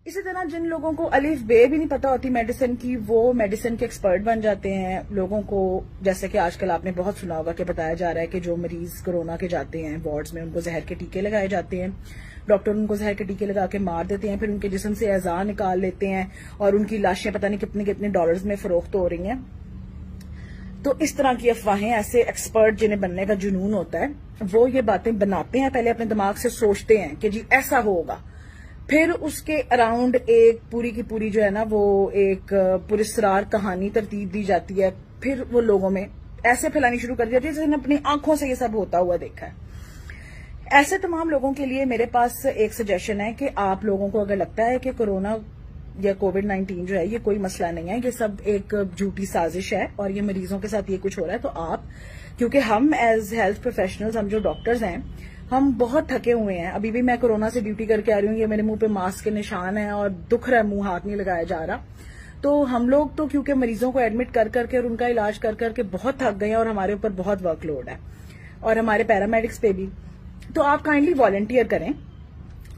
इसी तरह जिन लोगों को अलिफ बे भी नहीं पता होती मेडिसिन की, वो मेडिसिन के एक्सपर्ट बन जाते हैं। लोगों को जैसे कि आजकल आपने बहुत सुना होगा कि बताया जा रहा है कि जो मरीज कोरोना के जाते हैं वार्ड्स में, उनको जहर के टीके लगाए जाते हैं। डॉक्टर उनको जहर के टीके लगा के मार देते हैं, फिर उनके जिस्म से अज़ा निकाल लेते हैं और उनकी लाशें पता नहीं कितने कितने डॉलर्स में फरोख्त हो रही हैं। तो इस तरह की अफवाहें, ऐसे एक्सपर्ट जिन्हें बनने का जुनून होता है वो ये बातें बनाते हैं, पहले अपने दिमाग से सोचते हैं कि जी ऐसा होगा, फिर उसके अराउंड एक पूरी की पूरी जो है ना वो एक पुरस्कार कहानी तरतीब दी जाती है। फिर वो लोगों में ऐसे फैलानी शुरू कर जाती है जैसे अपनी आंखों से ये सब होता हुआ देखा है। ऐसे तमाम लोगों के लिए मेरे पास एक सजेशन है कि आप लोगों को अगर लगता है कि कोरोना या कोविड-19 जो है ये कोई मसला नहीं है, ये सब एक झूठी साजिश है और ये मरीजों के साथ ये कुछ हो रहा है, तो आप, क्योंकि हम एज हेल्थ प्रोफेशनल्स, हम जो डॉक्टर्स हैं, हम बहुत थके हुए हैं। अभी भी मैं कोरोना से ड्यूटी करके आ रही हूँ, ये मेरे मुंह पे मास्क के निशान है और दुख रहा है, मुंह हाथ नहीं लगाया जा रहा। तो हम लोग तो क्योंकि मरीजों को एडमिट कर करके और उनका इलाज कर करके बहुत थक गए हैं और हमारे ऊपर बहुत वर्कलोड है और हमारे पैरामेडिक्स पे भी। तो आप काइंडली वॉलंटियर करें,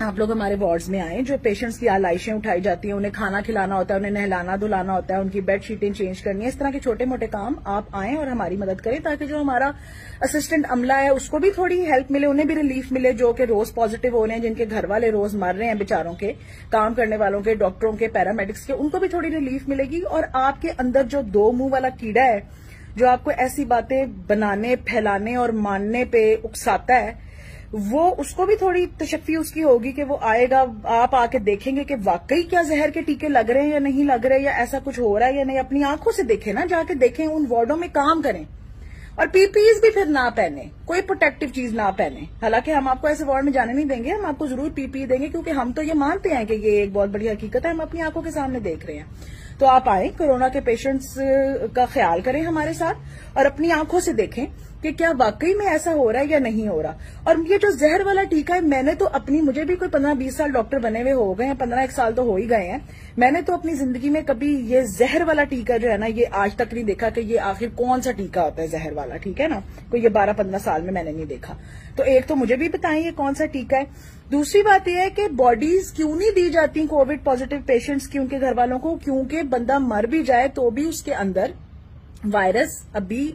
आप लोग हमारे वार्ड्स में आए। जो पेशेंट्स की आलाइशें उठाई जाती हैं, उन्हें खाना खिलाना होता है, उन्हें नहलाना धुलाना होता है, उनकी बेड शीटें चेंज करनी है, इस तरह के छोटे मोटे काम आप आएं और हमारी मदद करें, ताकि जो हमारा असिस्टेंट अमला है उसको भी थोड़ी हेल्प मिले, उन्हें भी रिलीफ मिले, जो कि रोज पॉजिटिव हो रहे हैं, जिनके घर वाले रोज मर रहे हैं बेचारों के, काम करने वालों के, डॉक्टरों के, पैरामेडिक्स के, उनको भी थोड़ी रिलीफ मिलेगी। और आपके अंदर जो दो मुंह वाला कीड़ा है जो आपको ऐसी बातें बनाने, फैलाने और मानने पे उकसाता है, वो उसको भी थोड़ी तशफ़ी उसकी होगी कि वो आएगा, आप आके देखेंगे कि वाकई क्या जहर के टीके लग रहे हैं या नहीं लग रहे, या ऐसा कुछ हो रहा है या नहीं। अपनी आंखों से देखें ना, जाके देखें, उन वार्डों में काम करें और पीपीईज भी फिर ना पहने, कोई प्रोटेक्टिव चीज ना पहने। हालांकि हम आपको ऐसे वार्ड में जाने नहीं देंगे, हम आपको जरूर पीपीई देंगे, क्योंकि हम तो ये मानते हैं कि ये एक बहुत बड़ी हकीकत है, हम अपनी आंखों के सामने देख रहे हैं। तो आप आए, कोरोना के पेशेंट्स का ख्याल करें हमारे साथ और अपनी आंखों से देखें कि क्या वाकई में ऐसा हो रहा है या नहीं हो रहा। और ये जो जहर वाला टीका है, मैंने तो अपनी, मुझे भी कोई 15-20 साल डॉक्टर बने हुए हो गए हैं, 15 साल तो हो ही गए हैं, मैंने तो अपनी जिंदगी में कभी ये जहर वाला टीका जो है ना, ये आज तक नहीं देखा कि ये आखिर कौन सा टीका होता है जहर वाला, ठीक है ना। कोई ये 12-15 साल में मैंने नहीं देखा। तो एक तो मुझे भी बताएं ये कौन सा टीका है। दूसरी बात यह है कि बॉडीज क्यों नहीं दी जाती कोविड पॉजिटिव पेशेंट्स की, उनके घर वालों को, क्योंकि बंदा मर भी जाए तो भी उसके अंदर वायरस अभी,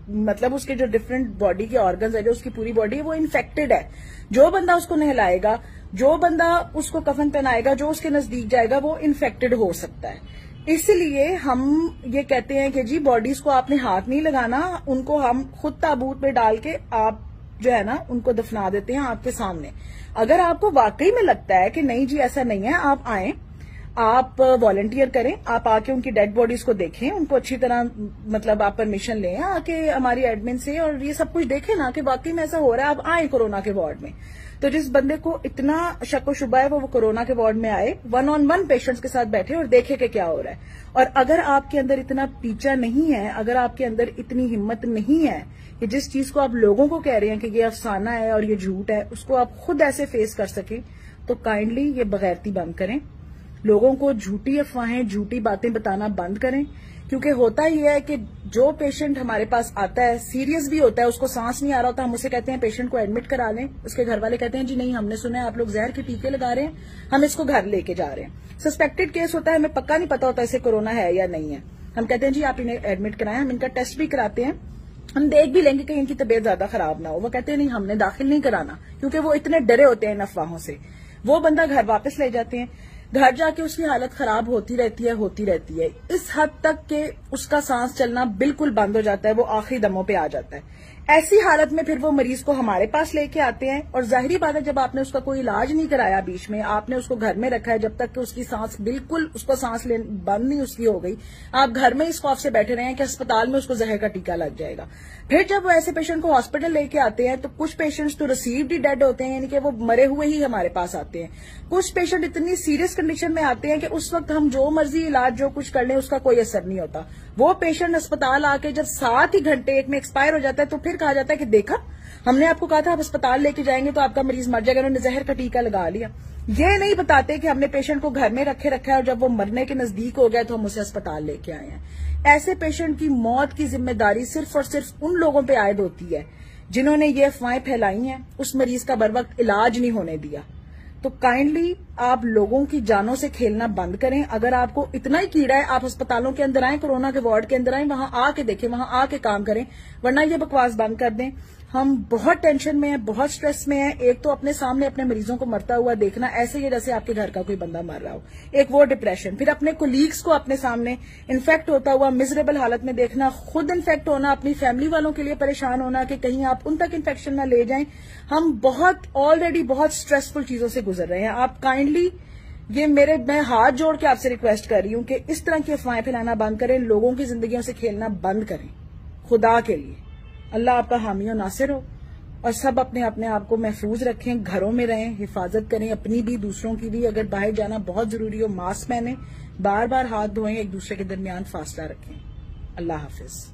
मतलब उसके जो डिफरेंट बॉडी के ऑर्गन्स है, जो उसकी पूरी बॉडी है वो इन्फेक्टेड है। जो बंदा उसको नहलाएगा, जो बंदा उसको कफन पहनाएगा, जो उसके नजदीक जाएगा, वो इन्फेक्टेड हो सकता है। इसलिए हम ये कहते हैं कि जी बॉडीज को आपने हाथ नहीं लगाना, उनको हम खुद ताबूत में डाल के आप जो है ना उनको दफना देते हैं आपके सामने। अगर आपको वाकई में लगता है कि नहीं जी ऐसा नहीं है, आप आए, आप वॉलंटियर करें, आप आके उनकी डेड बॉडीज को देखें, उनको अच्छी तरह, मतलब आप परमिशन लें आके हमारी एडमिन से, और ये सब कुछ देखें ना कि वाकई में ऐसा हो रहा है। आप आए कोरोना के वार्ड में, तो जिस बंदे को इतना शक व शुबा है वो कोरोना के वार्ड में आए, 1-on-1 पेशेंट्स के साथ बैठे और देखे कि क्या हो रहा है। और अगर आपके अंदर इतना पीछा नहीं है, अगर आपके अंदर इतनी हिम्मत नहीं है कि जिस चीज को आप लोगों को कह रहे हैं कि ये अफसाना है और ये झूठ है, उसको आप खुद ऐसे फेस कर सकें, तो काइंडली ये बगैरती बंद करें। लोगों को झूठी अफवाहें, झूठी बातें बताना बंद करें। क्योंकि होता ही है कि जो पेशेंट हमारे पास आता है सीरियस भी होता है, उसको सांस नहीं आ रहा होता, हम उसे कहते हैं पेशेंट को एडमिट करा लें, उसके घर वाले कहते हैं जी नहीं, हमने सुना है आप लोग जहर के टीके लगा रहे हैं, हम इसको घर लेके जा रहे हैं। सस्पेक्टेड केस होता है, हमें पक्का नहीं पता होता इसे कोरोना है या नहीं है, हम कहते हैं जी आप इन्हें एडमिट कराएं, हम इनका टेस्ट भी कराते हैं, हम देख भी लेंगे कि इनकी तबीयत ज्यादा खराब ना हो। वो कहते हैं नहीं, हमने दाखिल नहीं कराना, क्योंकि वो इतने डरे होते हैं इन अफवाहों से। वो बंदा घर वापस ले जाते हैं, घर जाके उसकी हालत खराब होती रहती है, इस हद तक कि उसका सांस चलना बिल्कुल बंद हो जाता है, वो आखिरी दमों पे आ जाता है। ऐसी हालत में फिर वो मरीज को हमारे पास लेके आते हैं, और जाहिर बात है जब आपने उसका कोई इलाज नहीं कराया, बीच में आपने उसको घर में रखा है जब तक कि उसकी सांस बिल्कुल, उसको सांस लेना बंद नहीं उसकी हो गई, आप घर में इस खौफ से बैठे रहे हैं कि अस्पताल में उसको जहर का टीका लग जाएगा। फिर जब वो ऐसे पेशेंट को हॉस्पिटल लेके आते हैं तो कुछ पेशेंट्स तो रिसीव्ड ही डेड होते हैं, यानी कि वो मरे हुए ही हमारे पास आते हैं। कुछ पेशेंट इतनी सीरियस कंडीशन में आते हैं कि उस वक्त हम जो मर्जी इलाज जो कुछ कर लें उसका कोई असर नहीं होता। वो पेशेंट अस्पताल आके जब 7 ही घंटे एक में एक्सपायर हो जाता है, तो फिर कहा जाता है कि देखा, हमने आपको कहा था आप अस्पताल लेके जाएंगे तो आपका मरीज मर जाएगा, उन्होंने जहर का टीका लगा लिया। ये नहीं बताते कि हमने पेशेंट को घर में रखा है और जब वो मरने के नजदीक हो गया तो हम उसे अस्पताल लेके आए हैं। ऐसे पेशेंट की मौत की जिम्मेदारी सिर्फ और सिर्फ उन लोगों पे आयद होती है जिन्होंने ये अफवाहें फैलाई हैं, उस मरीज का बर वक्त इलाज नहीं होने दिया। तो काइंडली आप लोगों की जानों से खेलना बंद करें। अगर आपको इतना ही कीड़ा है, आप अस्पतालों के अंदर आए, कोरोना के वार्ड के अंदर आए, वहां आके देखें, वहां आके काम करें, वरना ये बकवास बंद कर दें। हम बहुत टेंशन में हैं, बहुत स्ट्रेस में हैं। एक तो अपने सामने अपने मरीजों को मरता हुआ देखना, ऐसे ही जैसे आपके घर का कोई बंदा मर रहा हो, एक वो डिप्रेशन। फिर अपने कोलीग्स को अपने सामने इन्फेक्ट होता हुआ मिजरेबल हालत में देखना, खुद इन्फेक्ट होना, अपनी फैमिली वालों के लिए परेशान होना कि कहीं आप उन तक इन्फेक्शन ना ले जाएं। हम ऑलरेडी बहुत स्ट्रेसफुल चीजों से गुजर रहे हैं। आप काइंडली मैं हाथ जोड़ के आपसे रिक्वेस्ट कर रही हूं कि इस तरह की अफवाहें फैलाना बंद करें, लोगों की जिंदगियों से खेलना बंद करें, खुदा के लिए। अल्लाह आपका हामी और नासिर हो, और सब अपने अपने आप को महफूज रखें, घरों में रहें, हिफाजत करें अपनी भी, दूसरों की भी। अगर बाहर जाना बहुत जरूरी हो, मास्क पहने, बार बार हाथ धोएं, एक दूसरे के दरमियान फासला रखें। अल्लाह हाफिज।